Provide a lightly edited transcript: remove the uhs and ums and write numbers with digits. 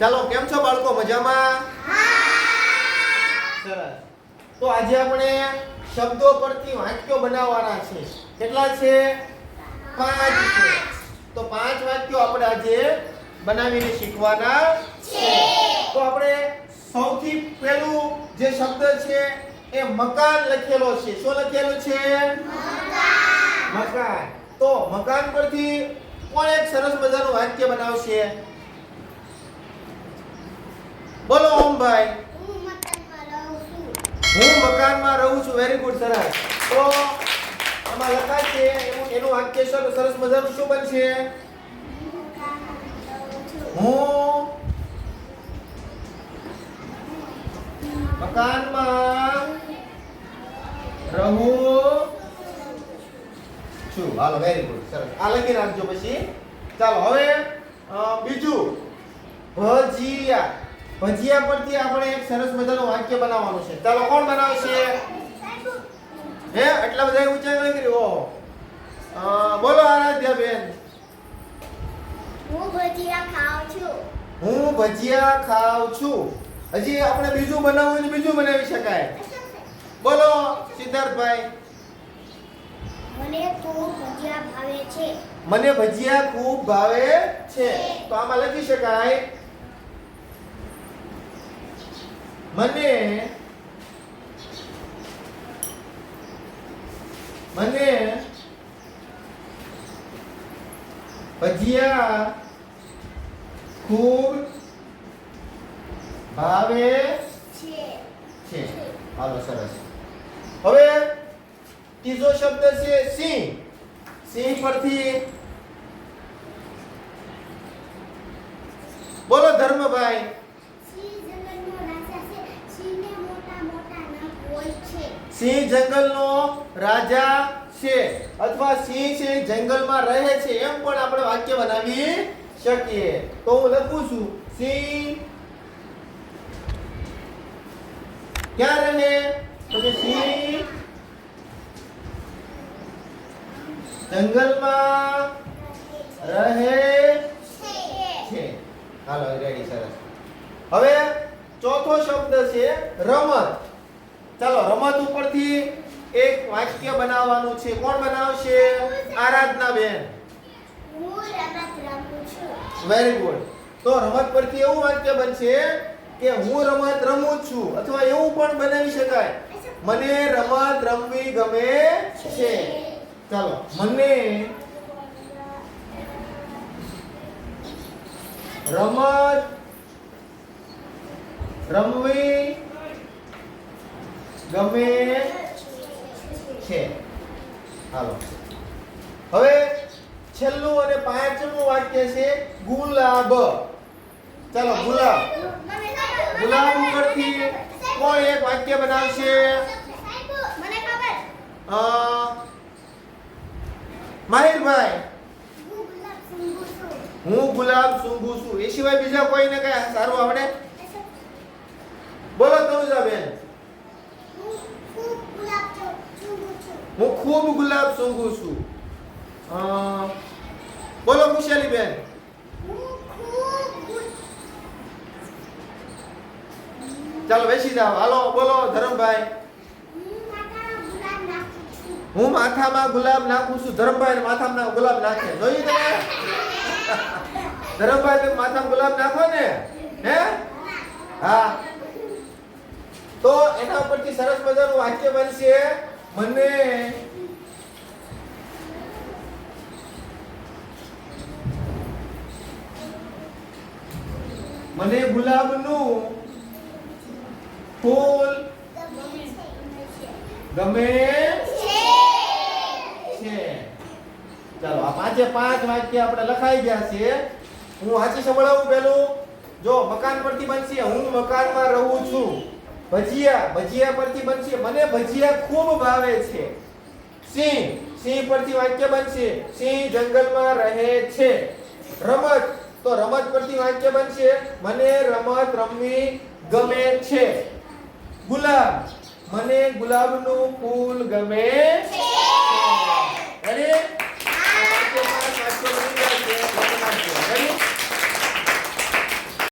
ચાલો કેમ છો બાળકો મજામાં? સરસ. તો આજે આપણે શબ્દો પરથી વાક્યો બનાવવાના છે. કેટલા છે? 5 છે. તો 5 વાક્યો આપણે આજે બનાવીને શીખવાના છે. તો આપણે સૌથી પહેલું જે શબ્દ છે એ મકાન લખેલો છે. શું લખેલું છે? મકાન. તો મકાન પરથી કોણ એક સરસ મજાનું વાક્ય બનાવશે? બોલો ઓમભાઈ. હું મકાનમાં રહું છું. વેરી ગુડ, સરસ. તો આમાં લખાય છે એનું વાક્ય સરસ મજાનું શું બનશે? હું મકાનમાં રહું છું. હાલો, વેરી ગુડ, સરસ. આ લખી રાખજો પછી. ચાલો હવે બીજું ભજીયા. ભજીયા પરથી આપણે એક સરસ મજાનું વાક્ય બનાવવાનું છે. ચાલો કોણ બનાવશે? હે એટલા બધા ઊંચા નહીં કરી. ઓહો, બોલો આરાધ્યા બેન. હું ભજીયા ખાઉં છું. હું ભજીયા ખાઉં છું. હજી આપણે બીજું બનાવવું હોય તો બીજું બનાવી શકાય. બોલો સિદ્ધાર્થભાઈ. મને ખૂબ ભજીયા ભાવે છે. મને ભજીયા ખૂબ ભાવે છે. તો આમાં લખી શકાય મને ભજીયા ખૂબ ભાવે છે. હાલો, સરસ. હવે ત્રીજો શબ્દ છે સિંહ. સિંહ પરથી બોલો ધર્મભાઈ. સિંહ જંગલનો રાજા છે અથવા સિંહ છે જંગલમાં રહે છે એમ પણ આપણે વાક્ય બનાવી શકીએ. તો હું લખું છું સિંહ ક્યાં રહે? તો કે સિંહ જંગલમાં રહે છે. હાલો, રેડી, સરસ. હવે ચોથો શબ્દ છે રમત. ચાલો રમત ઉપરથી એક વાક્ય બનાવવાનું છે. કોણ બનાવશે? આરાધના બેન. હું રમત રમું છું. Very good. તો રમત પરથી એવું વાક્ય બનશે કે હું રમત રમું છું અથવા એવું પણ બનાવી શકાય મને રમત રમવી ગમે છે. ચાલો, મને રમત રમવી ગમે છે. હાલો, હવે છેલ્લું અને પાંચમું વાક્ય છે ગુલાબ. ચાલો, ગુલાબ. ગુલાબ ઉપરથી કોઈ એક વાક્ય બનાવશે? મને ખબર. માહિરભાઈ. હું ગુલાબ સૂંઘું છું. હું ગુલાબ સૂંઘું છું. એ સિવાય બીજા કોઈને કઈ સારું આવડે? બોલો તનુજાબેન. હું ખૂબ ગુલાબ સૂંઘું છું. બોલો કુશલીબેન. ચાલો બેસી જાઓ. હાલો, બોલો ધરમભાઈ. હું માથામાં ગુલાબ નાખું છું. ધરમભાઈ માથામાં ગુલાબ નાખે. જોયું તમે? ધરમભાઈ તમે માથામાં ગુલાબ નાખો ને? હે? હા. તો એના ઉપરથી સરસ મજાનું વાક્ય બનશે મને ગુલાબનું ફૂલ ગમે છે. ચાલો, આ પાંચે 5 વાક્ય આપણે લખાઈ ગયા છે. હું વાંચી સંભળાવું પેલું. જો મકાન પરથી બનશે હું મકાનમાં રહું છું. ભજીયા પરથી બનશે મને ભજીયા ખૂબ ભાવે છે. સિંહ પરથી વાક્ય બનશે સિંહ જંગલમાં રહે છે. રમત પરથી વાક્ય બનશે મને રમત રમવી ગમે છે. ગુલાબ મને ગુલાબનું ફૂલ ગમે છે. રેડી? આ વાક્ય 5 વાક્યો બની ગયા છે.